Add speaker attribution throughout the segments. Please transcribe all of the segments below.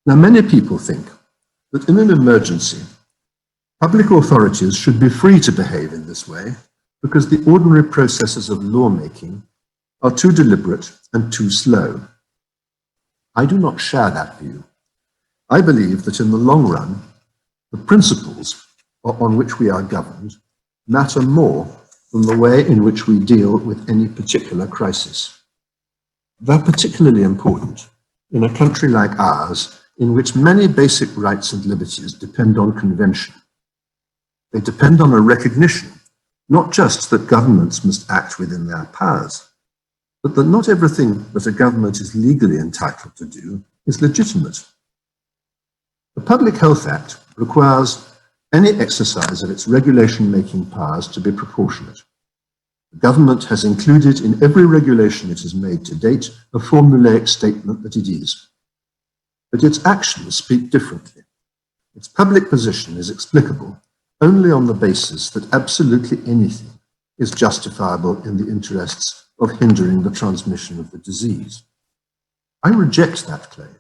Speaker 1: Now, many people think that in an emergency, public authorities should be free to behave in this way because the ordinary processes of lawmaking are too deliberate and too slow. I do not share that view. I believe that in the long run, the principles on which we are governed matter more than the way in which we deal with any particular crisis. They're particularly important in a country like ours, in which many basic rights and liberties depend on convention. They depend on a recognition, not just that governments must act within their powers, but that not everything that a government is legally entitled to do is legitimate. The Public Health Act requires any exercise of its regulation-making powers to be proportionate. The government has included in every regulation it has made to date a formulaic statement that it is. But its actions speak differently. Its public position is explicable only on the basis that absolutely anything is justifiable in the interests of hindering the transmission of the disease. I reject that claim.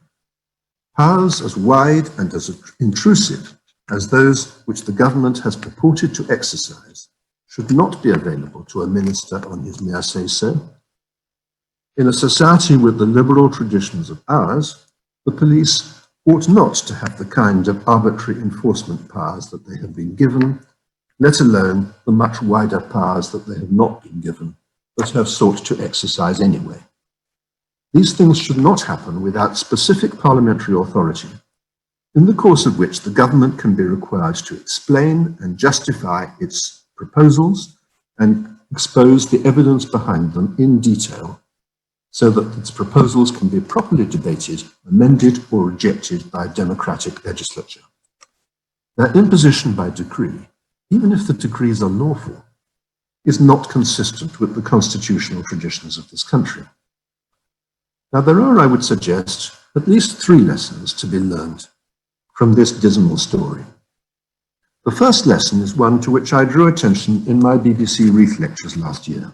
Speaker 1: Powers as wide and as intrusive as those which the government has purported to exercise should not be available to a minister on his mere say-so. In a society with the liberal traditions of ours, the police ought not to have the kind of arbitrary enforcement powers that they have been given, let alone the much wider powers that they have not been given, but have sought to exercise anyway. These things should not happen without specific parliamentary authority, in the course of which the government can be required to explain and justify its proposals and expose the evidence behind them in detail, so that its proposals can be properly debated, amended, or rejected by a democratic legislature. Their imposition by decree, even if the decrees are lawful, is not consistent with the constitutional traditions of this country. Now, there are, I would suggest, at least 3 lessons to be learned from this dismal story. The first lesson is one to which I drew attention in my BBC Wreath lectures last year.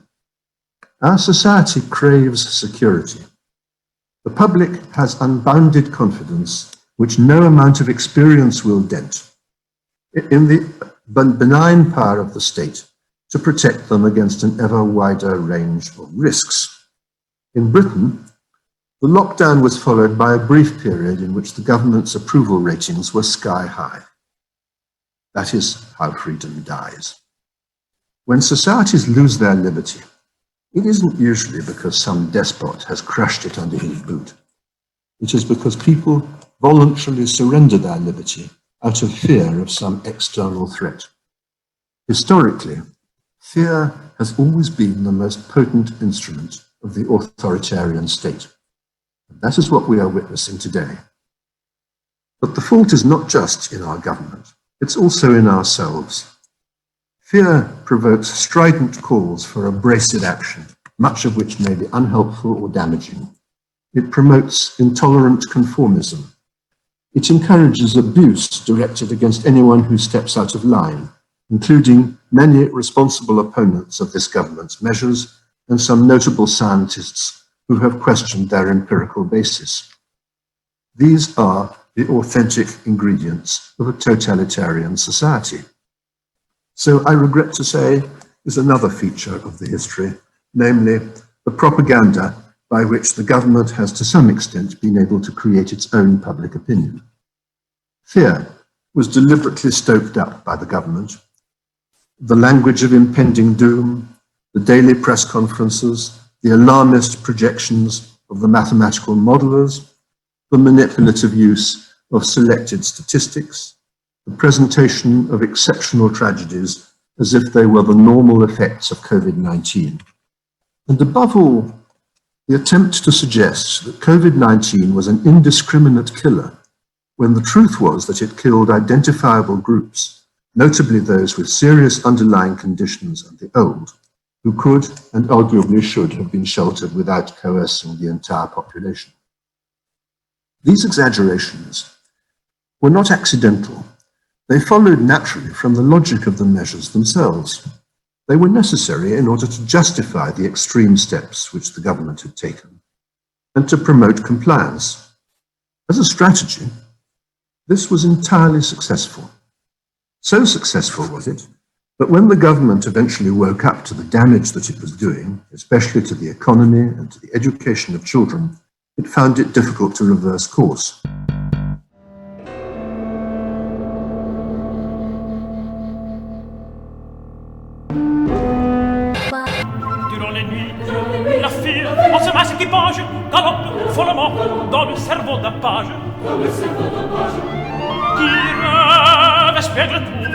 Speaker 1: Our society craves security. The public has unbounded confidence, which no amount of experience will dent, in the benign power of the state to protect them against an ever wider range of risks. In Britain, the lockdown was followed by a brief period in which the government's approval ratings were sky high. That is how freedom dies. When societies lose their liberty, it isn't usually because some despot has crushed it under his boot. It is because people voluntarily surrender their liberty out of fear of some external threat. Historically, fear has always been the most potent instrument of the authoritarian state. And that is what we are witnessing today. But the fault is not just in our government, it's also in ourselves. Fear provokes strident calls for abrasive action, much of which may be unhelpful or damaging. It promotes intolerant conformism. It encourages abuse directed against anyone who steps out of line, including many responsible opponents of this government's measures and some notable scientists who have questioned their empirical basis. These are the authentic ingredients of a totalitarian society. So I regret to say is another feature of the history, namely the propaganda by which the government has to some extent been able to create its own public opinion. Fear was deliberately stoked up by the government. The language of impending doom, the daily press conferences, the alarmist projections of the mathematical modelers, the manipulative use of selected statistics, the presentation of exceptional tragedies as if they were the normal effects of COVID-19. And above all, the attempt to suggest that COVID-19 was an indiscriminate killer, when the truth was that it killed identifiable groups, notably those with serious underlying conditions and the old, who could and arguably should have been sheltered without coercing the entire population. These exaggerations were not accidental. They followed naturally from the logic of the measures themselves. They were necessary in order to justify the extreme steps which the government had taken and to promote compliance. As a strategy, this was entirely successful. So successful was it that when the government eventually woke up to the damage that it was doing, especially to the economy and to the education of children, it found it difficult to reverse course.
Speaker 2: Durant les nuits, la fille, en se masse équipage, galope follement dans le cerveau d'un page. Qui rêve, espère tout.